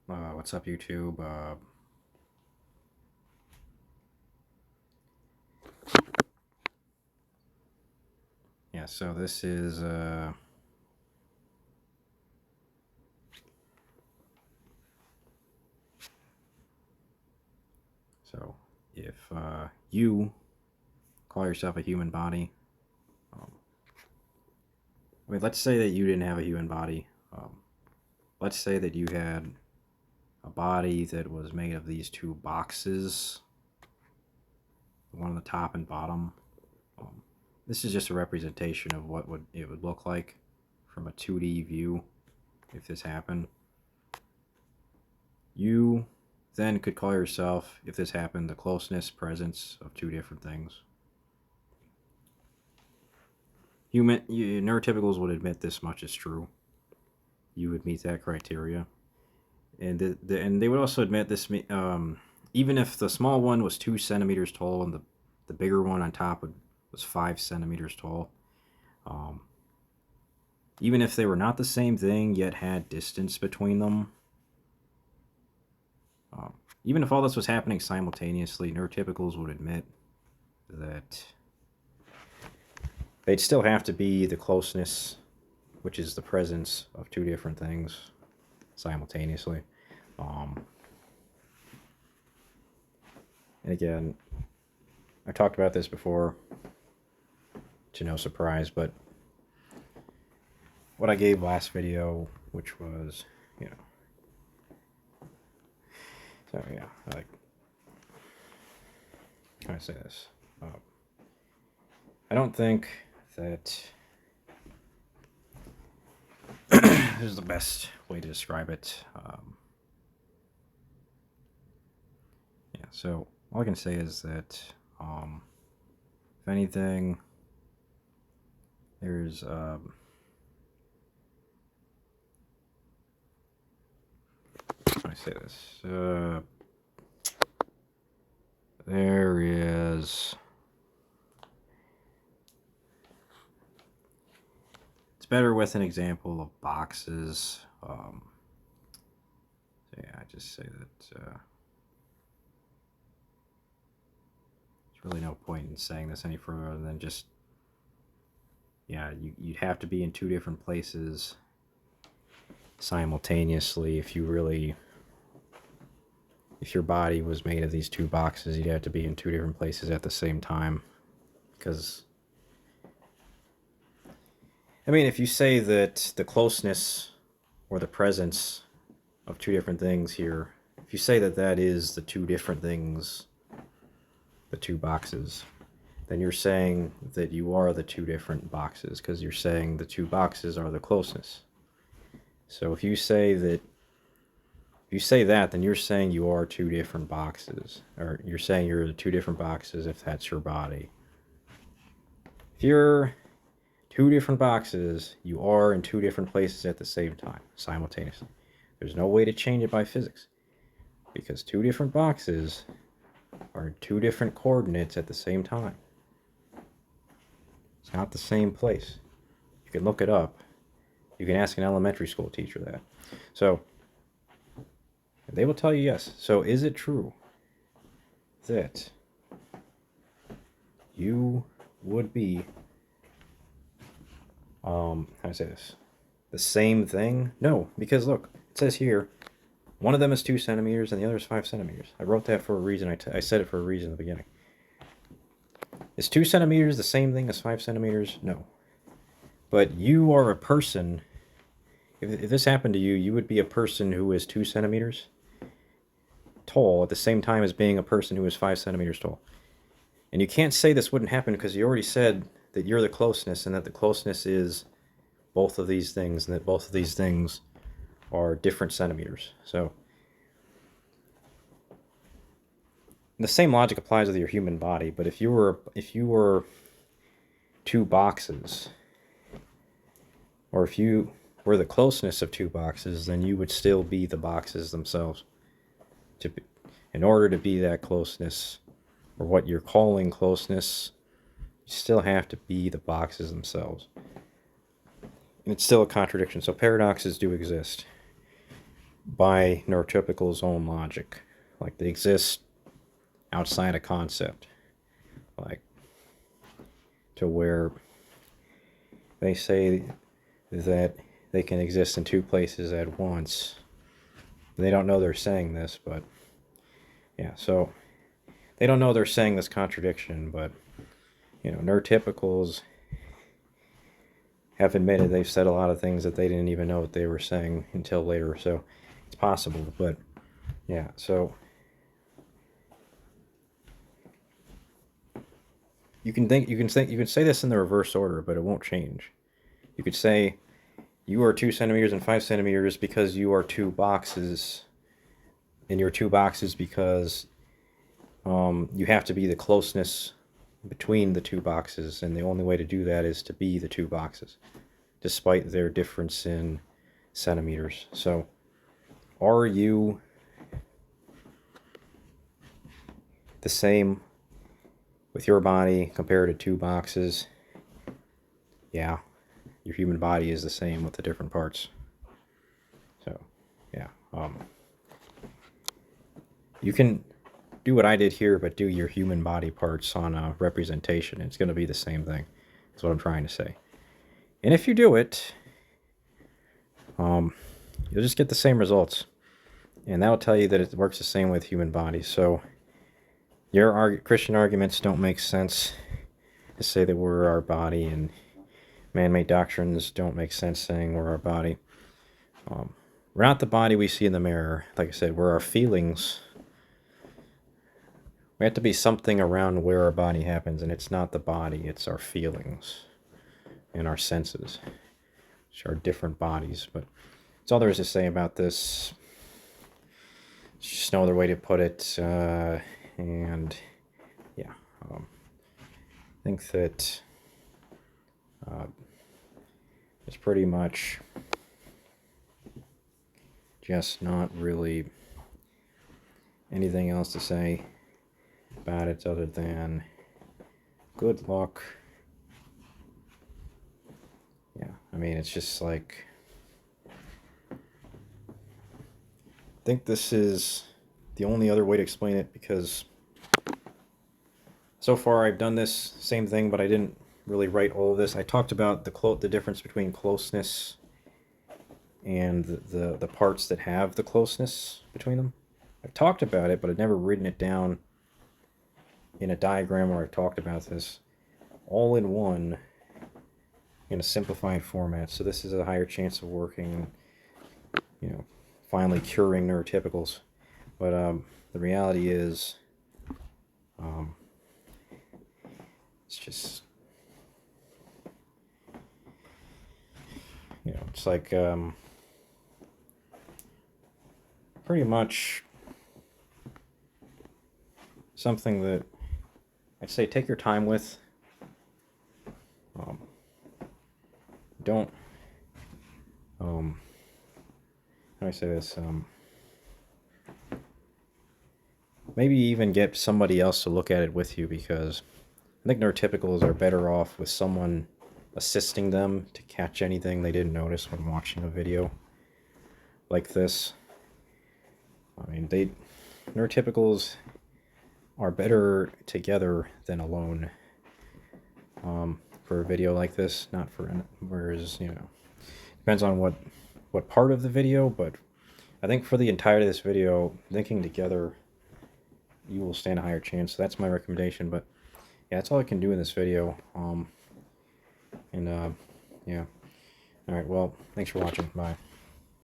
What's up, YouTube? Yeah, so this is, so if you call yourself a human body, um, let's say that you didn't have a human body. Let's say that you had a body that was made of these two boxes, one on the top and bottom. Um, this is just a representation of what it would look like from a 2D view if this happened. You then could call yourself, if this happened, the closeness, presence of two different things. Neurotypicals would admit this much is true. You would meet that criteria, and and they would also admit this. Even if the small one was 2 centimeters tall and the bigger one on top was 5 centimeters tall, um, even if they were not the same thing yet had distance between them, um, even if all this was happening simultaneously, neurotypicals would admit that they'd still have to be the closeness, which is the presence of two different things simultaneously. Um, and again, I talked about this before, to no surprise, but what I gave last video, which was, so yeah, like, how do I say this? I don't think that this is the best way to describe it. Yeah, so all I can say is that, if anything, there's how do I say this? There is. It's better with an example of boxes. So yeah, I just say that there's really no point in saying this any further than just, yeah, you'd have to be in two different places simultaneously if your body was made of these two boxes, you'd have to be in two different places at the same time. Because, I mean, if you say that the closeness or the presence of two different things here, if you say that that is the two different things, the two boxes, then you're saying that you are the two different boxes, because you're saying the two boxes are the closeness. So if you say that, then you're saying you are two different boxes, or you're saying you're the two different boxes if that's your body. If you're two different boxes, you are in two different places at the same time, simultaneously. There's no way to change it by physics, because two different boxes are in two different coordinates at the same time. It's not the same place. You can look it up. You can ask an elementary school teacher that. So, they will tell you yes. So, is it true that you would be, how do I say this? The same thing? No, because look, it says here, one of them is 2 centimeters and the other is 5 centimeters. I wrote that for a reason. I said it for a reason in the beginning. Is 2 centimeters the same thing as 5 centimeters? No. But you are a person. If this happened to you, you would be a person who is 2 centimeters tall at the same time as being a person who is 5 centimeters tall. And you can't say this wouldn't happen because you already said that you're the closeness and that the closeness is both of these things and that both of these things are different centimeters. So the same logic applies with your human body, but if you were two boxes, or if you were the closeness of two boxes, then you would still be the boxes themselves. In order to be that closeness, or what you're calling closeness, you still have to be the boxes themselves. And it's still a contradiction. So paradoxes do exist. by neurotypical's own logic. Like, they exist outside a concept. Like, to where they say that they can exist in two places at once. They don't know they're saying this, but yeah, so they don't know they're saying this contradiction, but neurotypicals have admitted they've said a lot of things that they didn't even know what they were saying until later, so it's possible. But yeah, so you can say this in the reverse order, but it won't change. You could say you are 2 centimeters and 5 centimeters because you are two boxes, and you're two boxes because you have to be the closeness between the two boxes, and the only way to do that is to be the two boxes, despite their difference in centimeters. So, are you the same with your body compared to two boxes? Yeah, your human body is the same with the different parts. So, yeah, you can do what I did here, but do your human body parts on a representation. It's going to be the same thing. That's what I'm trying to say. And if you do it, you'll just get the same results. And that'll tell you that it works the same with human bodies. So your Christian arguments don't make sense to say that we're our body, and man-made doctrines don't make sense saying we're our body. We're not the body we see in the mirror. Like I said, we're our feelings. We have to be something around where our body happens, and it's not the body, it's our feelings and our senses, which are different bodies. But that's all there is to say about this. It's just no other way to put it. And yeah, I think that it's pretty much just not really anything else to say about it other than good luck. Yeah, I mean, it's just like, I think this is the only other way to explain it, because so far I've done this same thing, but I didn't really write all of this. I talked about the difference between closeness and the parts that have the closeness between them. I've talked about it, but I've never written it down in a diagram where I've talked about this all in one in a simplified format. So this is a higher chance of working, finally curing neurotypicals. But the reality is, it's just, it's like pretty much something that I'd say take your time with. Don't, how do I say this? Maybe even get somebody else to look at it with you, because I think neurotypicals are better off with someone assisting them to catch anything they didn't notice when watching a video like this. I mean, neurotypicals are better together than alone for a video like this. Not for, whereas, depends on what part of the video, but I think for the entirety of this video, thinking together, you will stand a higher chance. So that's my recommendation. But yeah, that's all I can do in this video. Yeah. All right, well, thanks for watching. Bye.